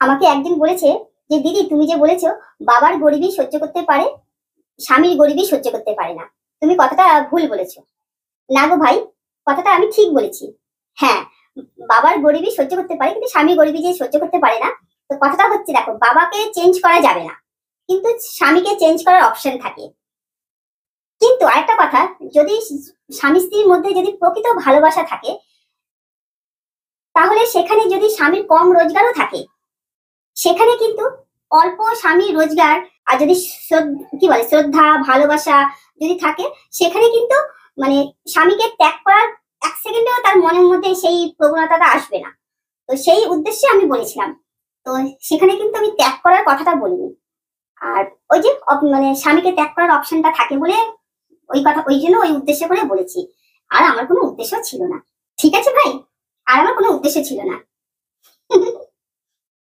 আমাকে একদিন বলেছে যে দিদি তুমি যে বলেছো বাবার গরিবই সহ্য করতে পারে, স্বামীর গরিবই সহ্য করতে পারে না, তুমি কথাটা ভুল বলেছো। না গো ভাই, কথাটা আমি ঠিক বলেছি। হ্যাঁ, বাবার গরিবই সহ্য করতে পারে কিন্তু স্বামী গরিবই যে সহ্য করতে পারে না। তো কথাটা হচ্ছে দেখো, বাবাকে চেঞ্জ করা যাবে না কিন্তু স্বামীকে চেঞ্জ করার অপশন থাকে। কিন্তু আরেকটা কথা, যদি স্বামী স্ত্রীর মধ্যে যদি প্রকৃত ভালোবাসা থাকে, তাহলে সেখানে যদি স্বামীর কম রোজগারও থাকে, সেখানে কিন্তু অল্প স্বামী রোজগার আর যদি কি বলে শ্রদ্ধা ভালোবাসা যদি থাকে, সেখানে কিন্তু মানে স্বামীকে ত্যাগ করার এক সেকেন্ডেও তার মনের মধ্যে সেই প্রবণতাটা আসবে না। তো সেই উদ্দেশ্যে আমি বলেছিলাম। তো সেখানে কিন্তু আমি ত্যাগ করার কথাটা বলিনি। আর ওই যে মানে স্বামীকে ত্যাগ করার অপশনটা থাকে বলে ওই কথা, ওই জন্য ওই উদ্দেশ্য করে বলেছি। আর আমার কোনো উদ্দেশ্য ছিল না। ঠিক আছে ভাই, আর আমার কোনো উদ্দেশ্য ছিল না।